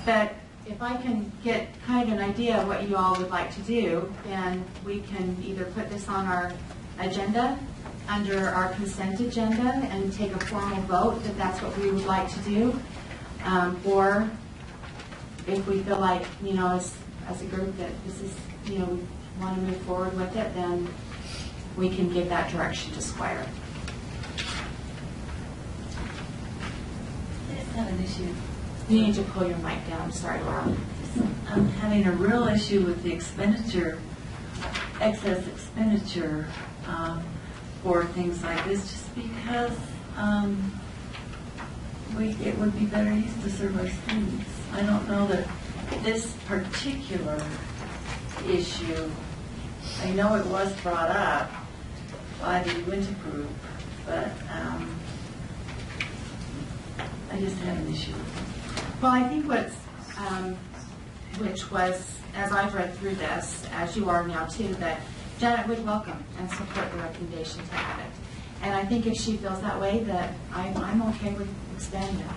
But if I can get kind of an idea of what you all would like to do, then we can either put this on our agenda, under our consent agenda, and take a formal vote that that's what we would like to do. Or if we feel like, as a group that this is, we want to move forward with it, then we can give that direction to Squire. I just have an issue. You need to pull your mic down. I'm sorry, Laura. I'm having a real issue with the expenditure, excess expenditure for things like this, just because it would be better used to serve our students. I don't know that this particular issue, I know it was brought up by the Winter Group, but I just have an issue with it. Well, I think which was, as I've read through this, as you are now too, that Janet would welcome and support the recommendation to add it. And I think if she feels that way, that I'm okay with expanding it.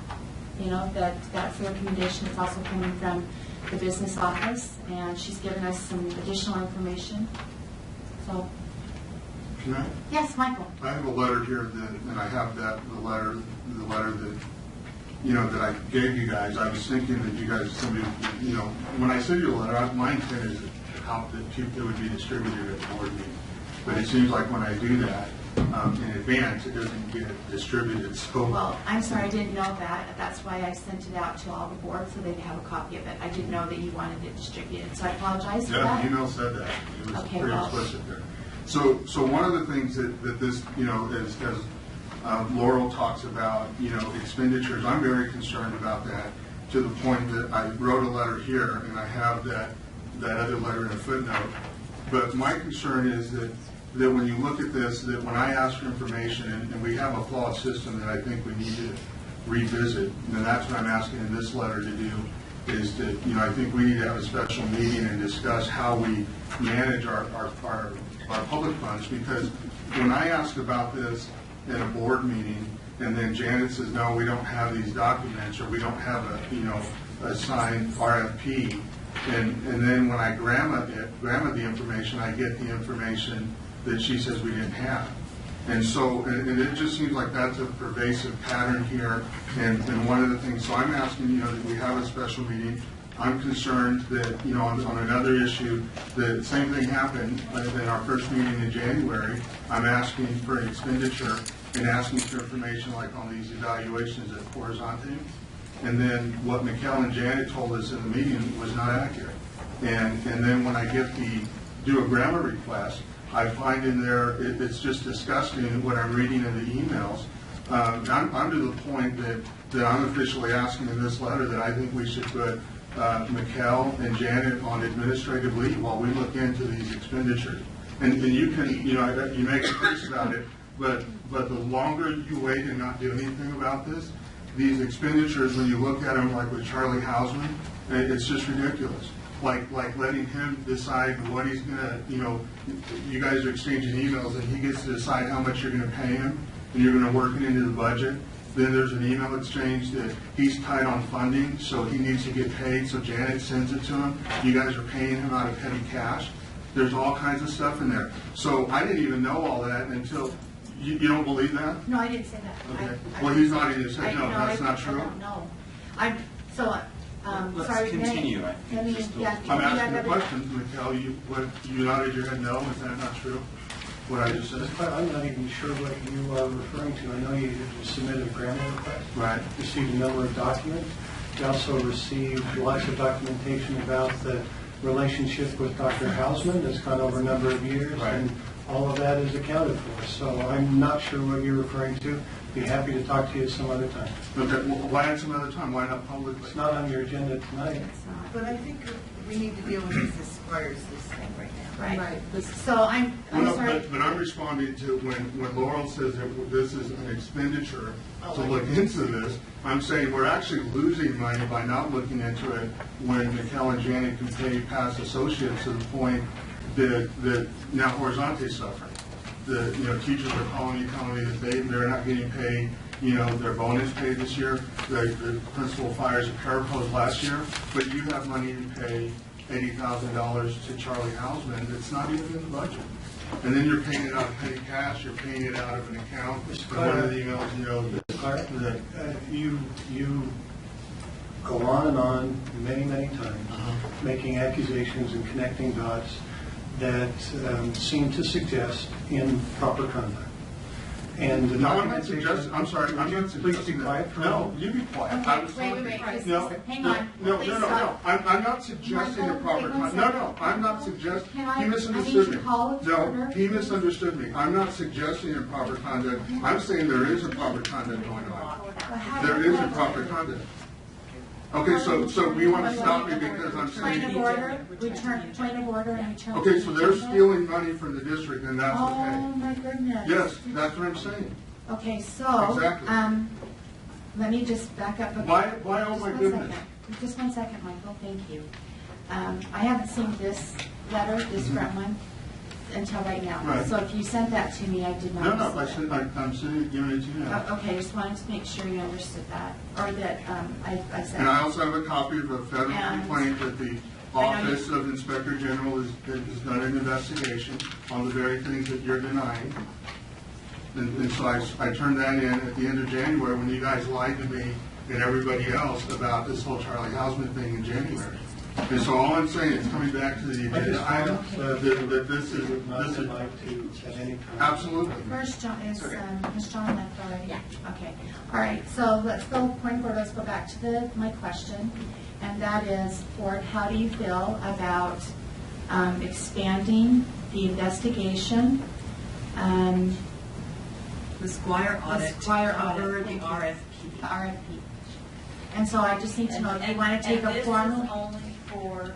That's the recommendation. It's also coming from the business office, and she's given us some additional information. So. Can I? Yes, Michael. I have a letter here and I have the letter that, that I gave you guys. I was thinking that you guys, when I send you a letter, my intent is that it would be distributed at the board meeting. But it seems like when I do that in advance, it doesn't get distributed. So, well, I'm sorry, I didn't know that. That's why I sent it out to all the boards so they'd have a copy of it. I didn't know that you wanted it distributed, so I apologize for that. Yeah, the email said that. It was pretty explicit there. So one of the things that this, as Laurel talks about, expenditures, I'm very concerned about that, to the point that I wrote a letter here, and I have that other letter in a footnote. But my concern is that when you look at this, that when I ask for information, and we have a flawed system that I think we need to revisit, and that's what I'm asking in this letter to do, is that, I think we need to have a special meeting and discuss how we manage our public funds, because when I ask about this in a board meeting, and then Janet says, no, we don't have these documents, or we don't have a signed RFP, and then when I grandma the information, I get the information that she says we didn't have. And so, and it just seems like that's a pervasive pattern here, and one of the things, so I'm asking, that we have a special meeting. I'm concerned that, on another issue, the same thing happened in our first meeting in January. I'm asking for an expenditure and asking for information like on these evaluations at Horizonte. And then what Mikkel and Janet told us in the meeting was not accurate. And then when I do a grammar request, I find in there, it's just disgusting what I'm reading in the emails. I'm to the point that I'm officially asking in this letter that I think we should put Mikkel and Janet on administrative leave while we look into these expenditures. And you can, you make a case about it, but the longer you wait and not do anything about this, these expenditures, when you look at them like with Charlie Hausman, it's just ridiculous. Like letting him decide what he's going to, you guys are exchanging emails and he gets to decide how much you're going to pay him and you're going to work it into the budget. Then there's an email exchange that he's tight on funding, so he needs to get paid, so Janet sends it to him. You guys are paying him out of petty cash. There's all kinds of stuff in there. So I didn't even know all that until, you don't believe that? No, I didn't say that. Okay. Well, he's not even saying, no, that's not true? No. Let's sorry, continue. I'm asking a question, Mikkel. You nodded your head no. Is that not true? What I just said? I'm not even sure what you are referring to. I know you submitted a grant request. Right. Received a number of documents. You also received lots of documentation about the relationship with Dr. Hausman that's gone over a number of years. Right. And all of that is accounted for. So I'm not sure what you're referring to. Be happy to talk to you some other time. Okay. Well, why at some other time? Why not publicly? It's not on your agenda tonight. But I think we need to deal with this as far as this thing right now. Right. So I'm sorry. But I'm responding to when Laurel says that this is an expenditure to look into this. I'm saying we're actually losing money by not looking into it when Mikkel and Janet can pay past associates to the point that now Horizonte is suffering. The teachers are calling me, telling me that they're not getting paid, their bonus pay this year. The principal fires a parapros last year, but you have money to pay $80,000 to Charlie Hausman that's not even in the budget. And then you're paying it out of petty cash, you're paying it out of an account. One of the emails, that You go on and on many, many times, making accusations and connecting dots that seem to suggest improper conduct. And the No, I'm not documentation- suggesting, I'm sorry, I'm not Please suggesting be that. quiet for a No, moment. you be quiet. I was talking- Wait. No, Hang on. No, Please no, stop. I'm not suggesting Michael, improper wait one conduct. No, second. I'm not suggesting, Can I- he I misunderstood need me. to call it to No, order? he misunderstood me. I'm not suggesting improper conduct. I'm saying there is improper conduct going on. Well, how There do is I- improper conduct. Okay, so we want to stop me because I'm Point of saying, order, point of order and return. okay, so they're agenda? stealing money from the district and that's Oh, okay. my goodness. Yes, that's what I'm saying. Okay, so, Exactly. let me just back up a bit. Why, oh Just my one goodness. second. Just 1 second, Michael, thank you. I haven't seen this letter, this front one, until right now. Right. So if you sent that to me, I did not No, receive it. I'm sitting, giving it to you now. Okay, just wanted to make sure you understood that, or that I said. And I also have a copy of a federal And- complaint that the I know you- Office of Inspector General has done an investigation on the very things that you're denying. And so I turned that in at the end of January when you guys lied to me and everybody else about this whole Charlie Hausman thing in January. And so all I'm saying is coming back to the I agenda just item, want that this is, would not this is, like to at any time. absolutely. First, John, is, Okay. Ms. John left already? Yeah. Okay, all right, so let's go, point of order, let's go back to my question, and that is, Ford, how do you feel about expanding the investigation? The Squire audit. The Squire to cover audit, the thank you. RFP. The RFP. And so I just need to know if you want to take a formal. And this is only for